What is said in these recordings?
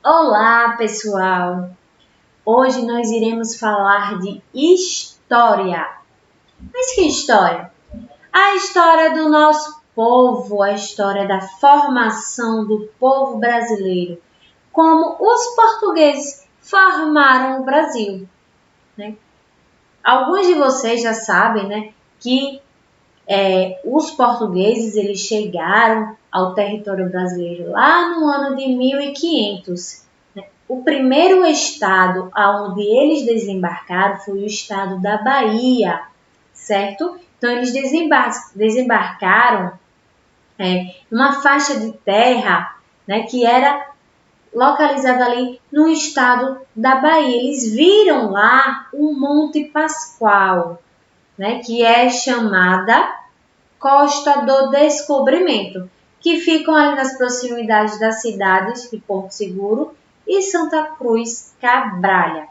Olá, pessoal! Hoje nós iremos falar de história. Mas que história? A história do nosso povo, a história da formação do povo brasileiro, como os portugueses formaram o Brasil, né? Alguns de vocês já sabem, né, que os portugueses eles chegaram ao território brasileiro lá no ano de 1500. O primeiro estado aonde eles desembarcaram foi o estado da Bahia, certo? Então eles desembarcaram numa faixa de terra, né, que era localizada ali no estado da Bahia. Eles viram lá o Monte Pascoal, né, que é chamada Costa do Descobrimento, que ficam ali nas proximidades das cidades de Porto Seguro e Santa Cruz Cabralha.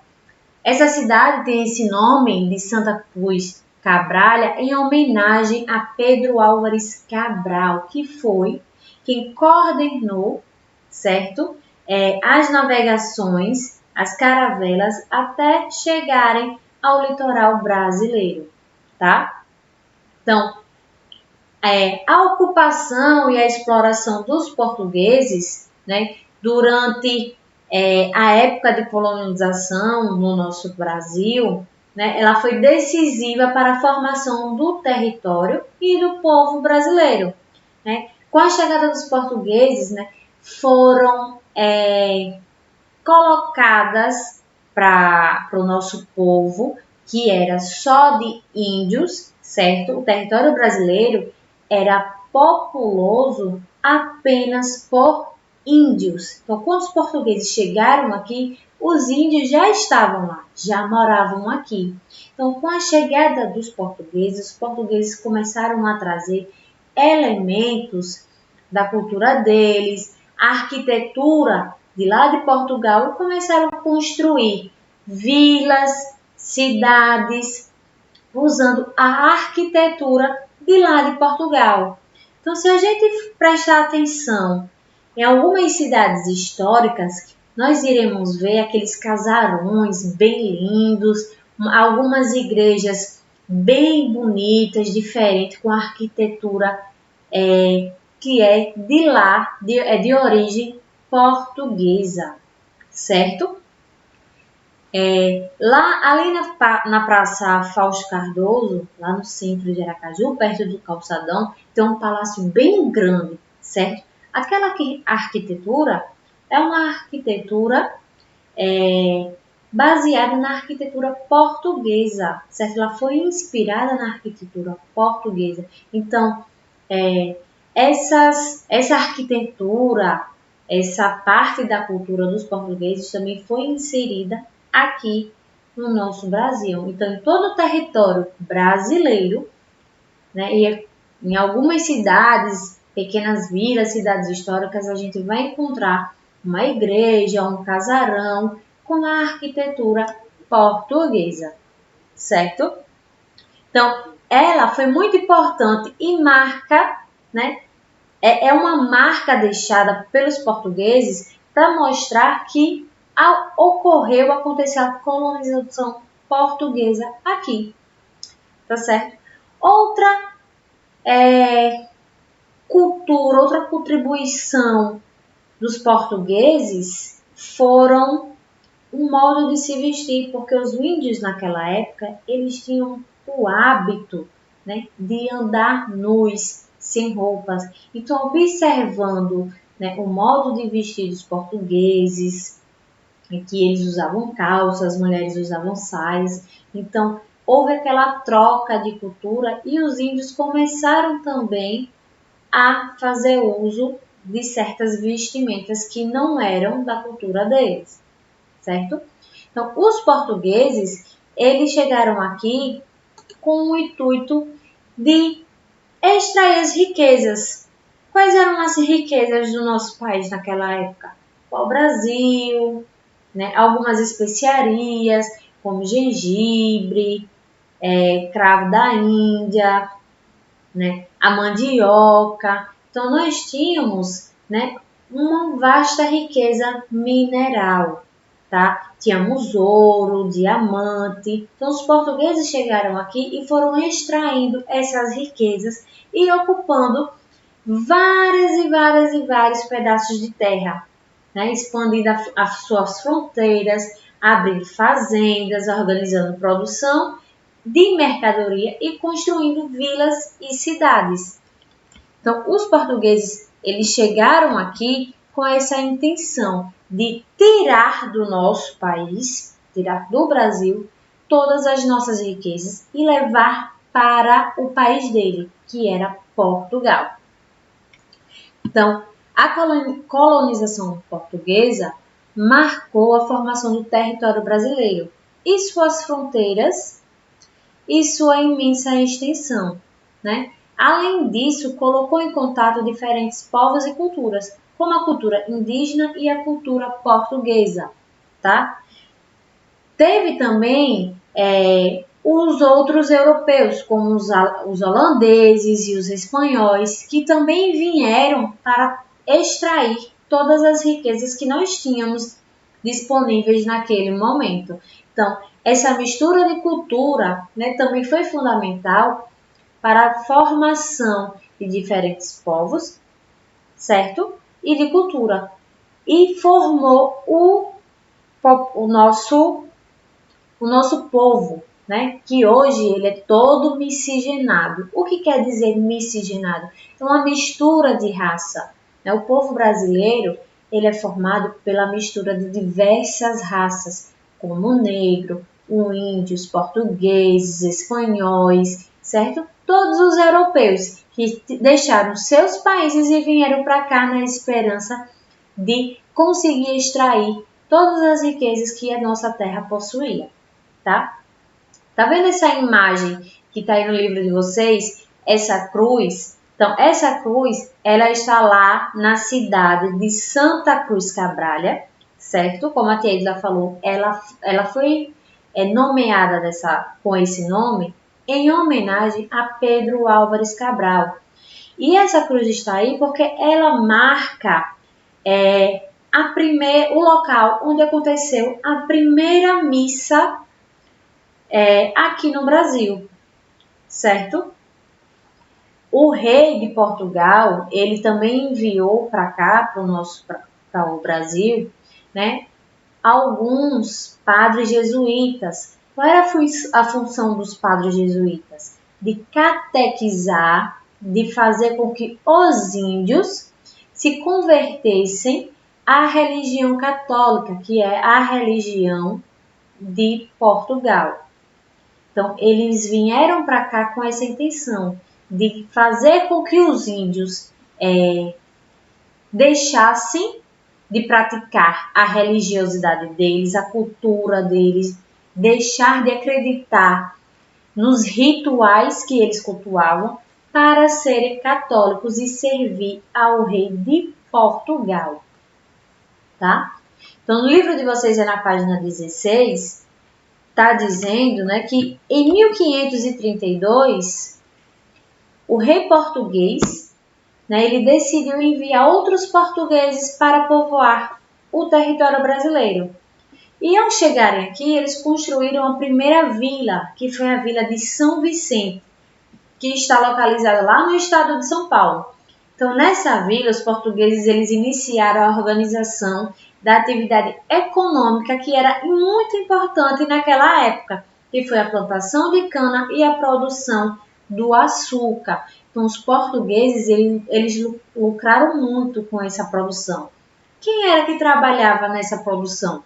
Essa cidade tem esse nome de Santa Cruz Cabralha em homenagem a Pedro Álvares Cabral, que foi quem coordenou, certo? As navegações, as caravelas, até chegarem ao litoral brasileiro, tá? Então, a ocupação e a exploração dos portugueses, né, durante a época de colonização no nosso Brasil, né, ela foi decisiva para a formação do território e do povo brasileiro, né? Com a chegada dos portugueses, né, foram colocadas para o nosso povo, que era só de índios, certo? O território brasileiro era populoso apenas por índios. Então, quando os portugueses chegaram aqui, os índios já estavam lá, já moravam aqui. Então, com a chegada dos portugueses, os portugueses começaram a trazer elementos da cultura deles, a arquitetura de lá de Portugal e começaram a construir vilas, cidades, usando a arquitetura de lá de Portugal. Então, se a gente prestar atenção em algumas cidades históricas, nós iremos ver aqueles casarões bem lindos, algumas igrejas bem bonitas, diferentes, com arquitetura que é de lá, de origem portuguesa, certo? Lá, ali na Praça Fausto Cardoso, lá no centro de Aracaju, perto do Calçadão, tem um palácio bem grande, certo? Aquela arquitetura é uma arquitetura baseada na arquitetura portuguesa, certo? Ela foi inspirada na arquitetura portuguesa. Então, essa arquitetura, essa parte da cultura dos portugueses também foi inserida aqui no nosso Brasil. Então, em todo o território brasileiro, né, e em algumas cidades, pequenas vilas, cidades históricas, a gente vai encontrar uma igreja, um casarão com a arquitetura portuguesa, certo? Então, ela foi muito importante e marca, né? É uma marca deixada pelos portugueses para mostrar que aconteceu a colonização portuguesa aqui, tá certo? Outra cultura, outra contribuição dos portugueses foram o modo de se vestir, porque os índios naquela época, eles tinham o hábito, né, de andar nus, sem roupas. Então, observando, né, o modo de vestir dos portugueses, que eles usavam calças, as mulheres usavam saias. Então, houve aquela troca de cultura e os índios começaram também a fazer uso de certas vestimentas que não eram da cultura deles, certo? Então, os portugueses, eles chegaram aqui com o intuito de extrair as riquezas. Quais eram as riquezas do nosso país naquela época? O Brasil, né? Algumas especiarias, como gengibre, cravo da Índia, né? A mandioca. Então, nós tínhamos, né, uma vasta riqueza mineral, tá? Tínhamos ouro, diamante. Então, os portugueses chegaram aqui e foram extraindo essas riquezas e ocupando vários pedaços de terra, né? Expandindo as suas fronteiras, abrindo fazendas, organizando produção de mercadoria e construindo vilas e cidades. Então, os portugueses, eles chegaram aqui com essa intenção de tirar do nosso país, tirar do Brasil, todas as nossas riquezas e levar para o país dele, que era Portugal. Então, a colonização portuguesa marcou a formação do território brasileiro e suas fronteiras e sua imensa extensão, né? Além disso, colocou em contato diferentes povos e culturas, como a cultura indígena e a cultura portuguesa, tá? Teve também os outros europeus, como os holandeses e os espanhóis, que também vieram para extrair todas as riquezas que nós tínhamos disponíveis naquele momento. Então, essa mistura de cultura, né, também foi fundamental para a formação de diferentes povos, certo? E de cultura. E formou o nosso povo, né? Que hoje ele é todo miscigenado. O que quer dizer miscigenado? É uma mistura de raça. Né? O povo brasileiro ele é formado pela mistura de diversas raças, como o negro, o índio, os portugueses, espanhóis, certo? Todos os europeus que deixaram seus países e vieram para cá na esperança de conseguir extrair todas as riquezas que a nossa terra possuía. Tá? Tá vendo essa imagem que está aí no livro de vocês? Essa cruz. Então, essa cruz, ela está lá na cidade de Santa Cruz Cabrália, certo? Como a tia Edla falou, ela foi nomeada com esse nome em homenagem a Pedro Álvares Cabral. E essa cruz está aí porque ela marca o local onde aconteceu a primeira missa aqui no Brasil, certo? O rei de Portugal, ele também enviou para cá, para o Brasil, né, alguns padres jesuítas. Qual era a função dos padres jesuítas? De catequizar, de fazer com que os índios se convertessem à religião católica, que é a religião de Portugal. Então, eles vieram para cá com essa intenção de fazer com que os índios deixassem de praticar a religiosidade deles, a cultura deles, deixar de acreditar nos rituais que eles cultuavam para serem católicos e servir ao rei de Portugal, tá? Então, no livro de vocês é na página 16, está dizendo, né, que em 1532, o rei português, né, ele decidiu enviar outros portugueses para povoar o território brasileiro. E ao chegarem aqui, eles construíram a primeira vila, que foi a vila de São Vicente, que está localizada lá no estado de São Paulo. Então, nessa vila, os portugueses eles iniciaram a organização da atividade econômica que era muito importante naquela época, que foi a plantação de cana e a produção do açúcar. Então, os portugueses eles lucraram muito com essa produção. Quem era que trabalhava nessa produção?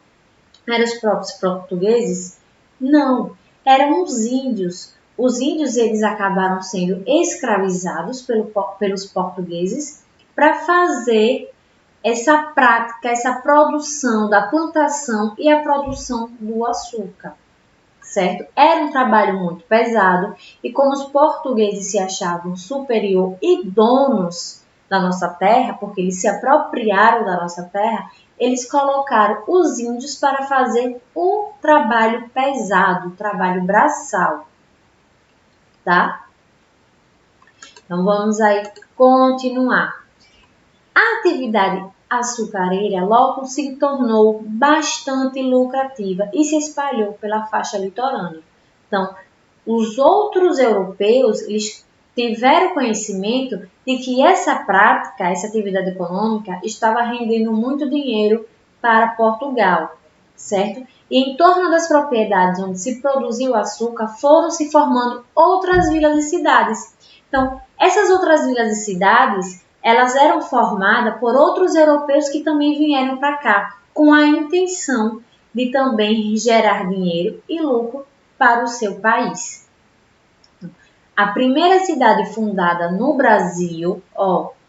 Eram os próprios portugueses? Não, eram os índios. Os índios eles acabaram sendo escravizados pelos portugueses para fazer essa prática, essa produção da plantação e a produção do açúcar, certo? Era um trabalho muito pesado e como os portugueses se achavam superior e donos da nossa terra, porque eles se apropriaram da nossa terra, eles colocaram os índios para fazer um trabalho pesado, um trabalho braçal, tá? Então vamos aí continuar. A atividade açucareira logo se tornou bastante lucrativa e se espalhou pela faixa litorânea. Então, os outros europeus eles tiveram conhecimento de que essa prática, essa atividade econômica, estava rendendo muito dinheiro para Portugal, certo? E em torno das propriedades onde se produziu o açúcar foram se formando outras vilas e cidades. Então, essas outras vilas e cidades, elas eram formadas por outros europeus que também vieram para cá, com a intenção de também gerar dinheiro e lucro para o seu país. A primeira cidade fundada no Brasil,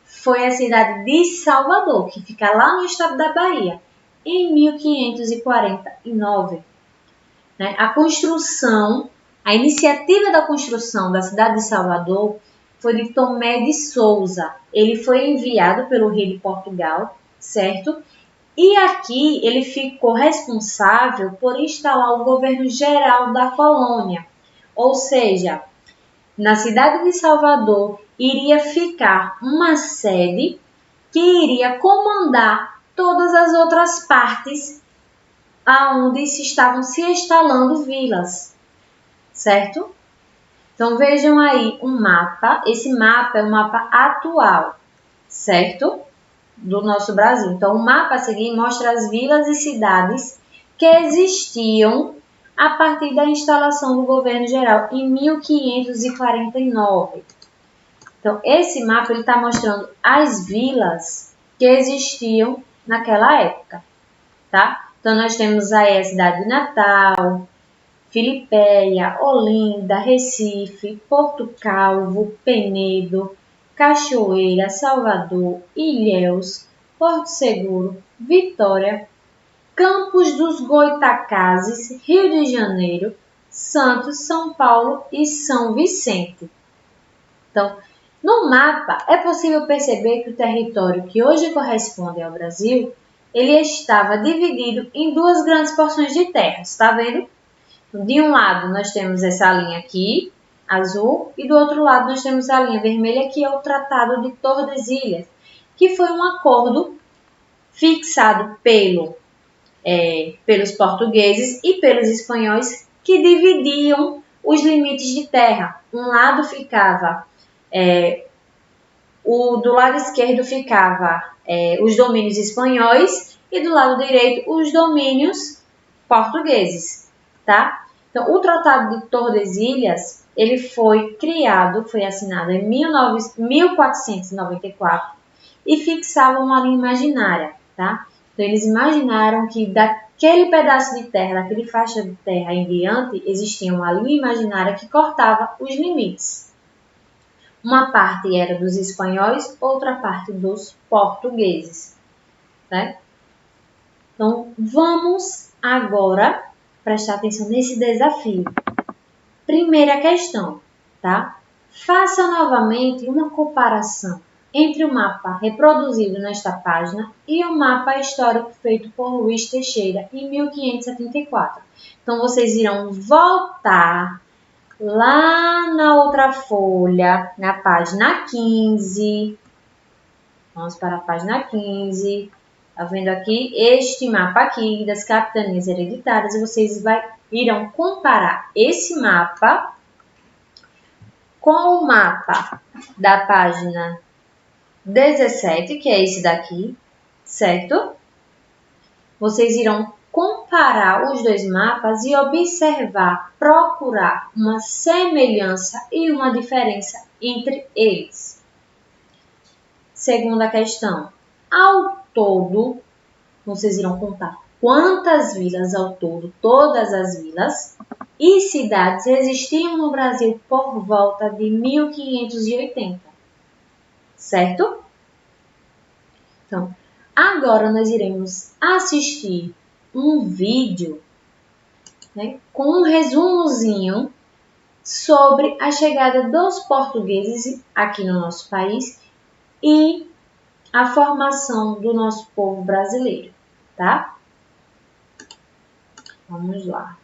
foi a cidade de Salvador, que fica lá no estado da Bahia, em 1549. A iniciativa da construção da cidade de Salvador foi de Tomé de Souza. Ele foi enviado pelo rei de Portugal, certo? E aqui ele ficou responsável por instalar o governo geral da colônia. Ou seja, na cidade de Salvador iria ficar uma sede que iria comandar todas as outras partes aonde estavam se instalando vilas, certo? Então vejam aí um mapa, esse mapa é um mapa atual, certo? Do nosso Brasil. Então o mapa a seguir mostra as vilas e cidades que existiam a partir da instalação do governo geral em 1549. Então esse mapa está mostrando as vilas que existiam naquela época, tá? Então, nós temos aí a cidade de Natal, Filipéia, Olinda, Recife, Porto Calvo, Penedo, Cachoeira, Salvador, Ilhéus, Porto Seguro, Vitória, Campos dos Goitacazes, Rio de Janeiro, Santos, São Paulo e São Vicente. Então, no mapa é possível perceber que o território que hoje corresponde ao Brasil ele estava dividido em duas grandes porções de terra, está vendo? De um lado nós temos essa linha aqui, azul, e do outro lado nós temos a linha vermelha, que é o Tratado de Tordesilhas, que foi um acordo fixado pelos portugueses e pelos espanhóis que dividiam os limites de terra. Um lado ficava, do lado esquerdo ficava os domínios espanhóis e do lado direito os domínios portugueses, tá? Então, o Tratado de Tordesilhas, ele foi assinado em 1494 e fixava uma linha imaginária, tá? Então, eles imaginaram que daquele pedaço de terra, daquele faixa de terra em diante, existia uma linha imaginária que cortava os limites. Uma parte era dos espanhóis, outra parte dos portugueses, né? Então, vamos agora prestar atenção nesse desafio. Primeira questão, tá? Faça novamente uma comparação entre o mapa reproduzido nesta página e o mapa histórico feito por Luiz Teixeira em 1574. Então, vocês irão voltar lá na outra folha, na página 15. Vamos para a página 15. Tá vendo aqui este mapa aqui das capitanias hereditárias e vocês irão comparar esse mapa com o mapa da página 17, que é esse daqui, certo? Vocês irão comparar os dois mapas e observar, procurar uma semelhança e uma diferença entre eles. Segunda questão. Ao todo, vocês irão contar quantas vilas ao todo, todas as vilas e cidades existiam no Brasil por volta de 1580, certo? Então, agora nós iremos assistir um vídeo, né, com um resumozinho sobre a chegada dos portugueses aqui no nosso país e a formação do nosso povo brasileiro, tá? Vamos lá.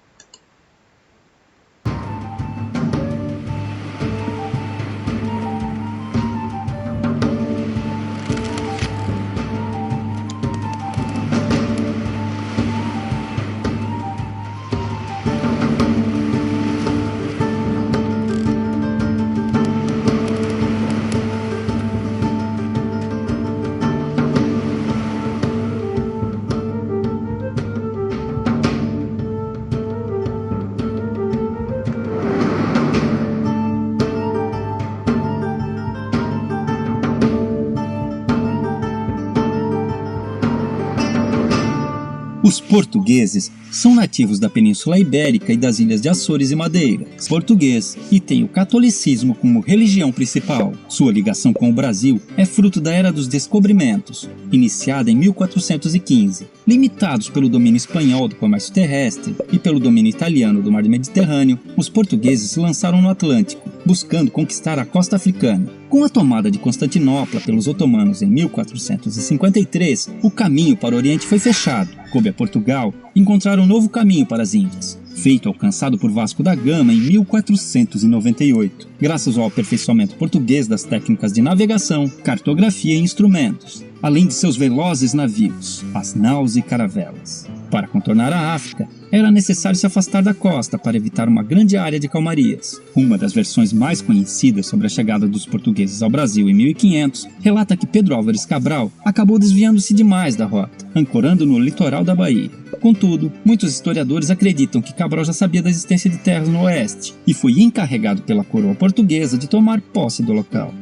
Os portugueses são nativos da Península Ibérica e das ilhas de Açores e Madeira, português, e têm o catolicismo como religião principal. Sua ligação com o Brasil é fruto da Era dos Descobrimentos, iniciada em 1415. Limitados pelo domínio espanhol do comércio terrestre e pelo domínio italiano do mar Mediterrâneo, os portugueses se lançaram no Atlântico, buscando conquistar a costa africana. Com a tomada de Constantinopla pelos otomanos em 1453, o caminho para o Oriente foi fechado. Coube a Portugal encontrar um novo caminho para as Índias, feito alcançado por Vasco da Gama em 1498, graças ao aperfeiçoamento português das técnicas de navegação, cartografia e instrumentos, além de seus velozes navios, as naus e caravelas. Para contornar a África, era necessário se afastar da costa para evitar uma grande área de calmarias. Uma das versões mais conhecidas sobre a chegada dos portugueses ao Brasil em 1500 relata que Pedro Álvares Cabral acabou desviando-se demais da rota, ancorando no litoral da Bahia. Contudo, muitos historiadores acreditam que Cabral já sabia da existência de terras no oeste e foi encarregado pela coroa portuguesa de tomar posse do local.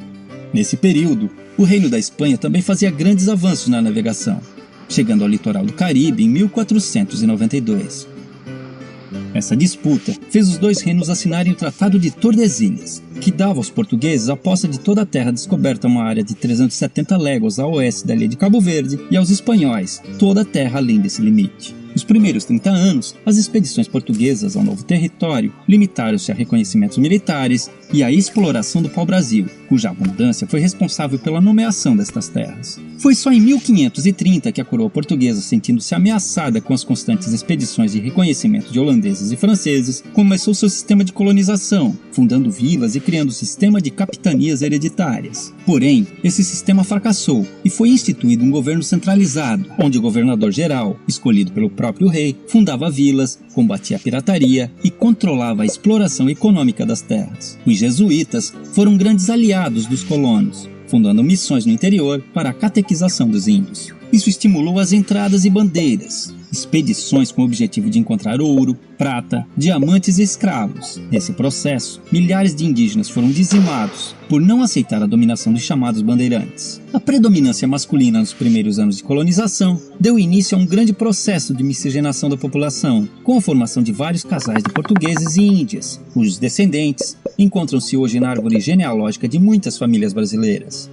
Nesse período, o Reino da Espanha também fazia grandes avanços na navegação, chegando ao litoral do Caribe em 1492. Essa disputa fez os dois reinos assinarem o Tratado de Tordesilhas, que dava aos portugueses a posse de toda a terra descoberta, uma área de 370 léguas a oeste da ilha de Cabo Verde, e aos espanhóis toda a terra além desse limite. Nos primeiros 30 anos, as expedições portuguesas ao novo território limitaram-se a reconhecimentos militares e à exploração do pau-brasil, cuja abundância foi responsável pela nomeação destas terras. Foi só em 1530 que a coroa portuguesa, sentindo-se ameaçada com as constantes expedições de reconhecimento de holandeses e franceses, começou seu sistema de colonização, fundando vilas e criando o sistema de capitanias hereditárias. Porém, esse sistema fracassou e foi instituído um governo centralizado, onde o governador-geral, escolhido pelo próprio rei, fundava vilas, combatia a pirataria e controlava a exploração econômica das terras. Os jesuítas foram grandes aliados dos colonos, fundando missões no interior para a catequização dos índios. Isso estimulou as entradas e bandeiras, expedições com o objetivo de encontrar ouro, prata, diamantes e escravos. Nesse processo, milhares de indígenas foram dizimados por não aceitar a dominação dos chamados bandeirantes. A predominância masculina nos primeiros anos de colonização deu início a um grande processo de miscigenação da população, com a formação de vários casais de portugueses e índias, cujos descendentes encontram-se hoje na árvore genealógica de muitas famílias brasileiras.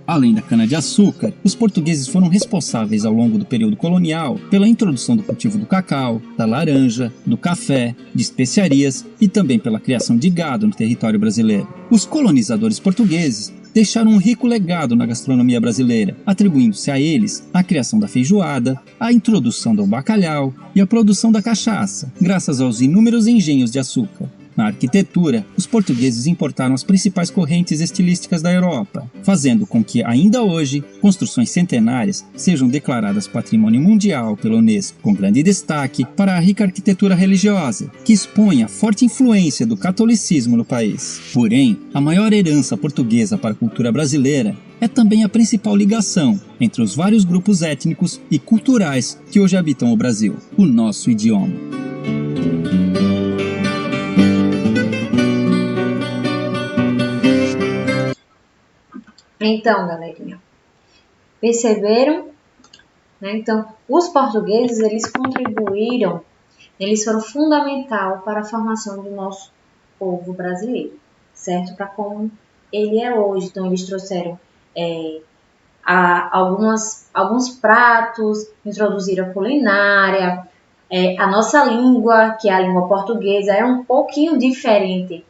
Além da cana-de-açúcar, os portugueses foram responsáveis ao longo do período colonial pela introdução do cultivo do cacau, da laranja, do café, de especiarias e também pela criação de gado no território brasileiro. Os colonizadores portugueses deixaram um rico legado na gastronomia brasileira, atribuindo-se a eles a criação da feijoada, a introdução do bacalhau e a produção da cachaça, graças aos inúmeros engenhos de açúcar. Na arquitetura, os portugueses importaram as principais correntes estilísticas da Europa, fazendo com que, ainda hoje, construções centenárias sejam declaradas Patrimônio Mundial pela Unesco, com grande destaque para a rica arquitetura religiosa, que expõe a forte influência do catolicismo no país. Porém, a maior herança portuguesa para a cultura brasileira é também a principal ligação entre os vários grupos étnicos e culturais que hoje habitam o Brasil: o nosso idioma. Então, galerinha, perceberam? Então, os portugueses, eles contribuíram, eles foram fundamental para a formação do nosso povo brasileiro, certo? Para como ele é hoje. Então, eles trouxeram alguns pratos, introduziram a culinária, a nossa língua, que é a língua portuguesa, é um pouquinho diferente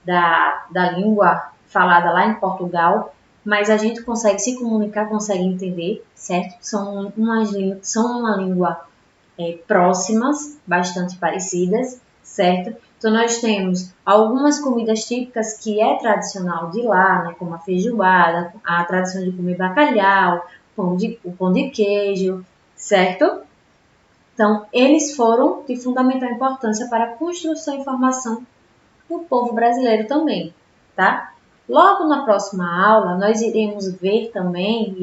da língua falada lá em Portugal, mas a gente consegue se comunicar, consegue entender, certo? São uma língua próximas, bastante parecidas, certo? Então, nós temos algumas comidas típicas que é tradicional de lá, né? Como a feijoada, a tradição de comer bacalhau, o pão de queijo, certo? Então, eles foram de fundamental importância para a construção e formação do povo brasileiro também, tá? Logo na próxima aula, nós iremos ver também,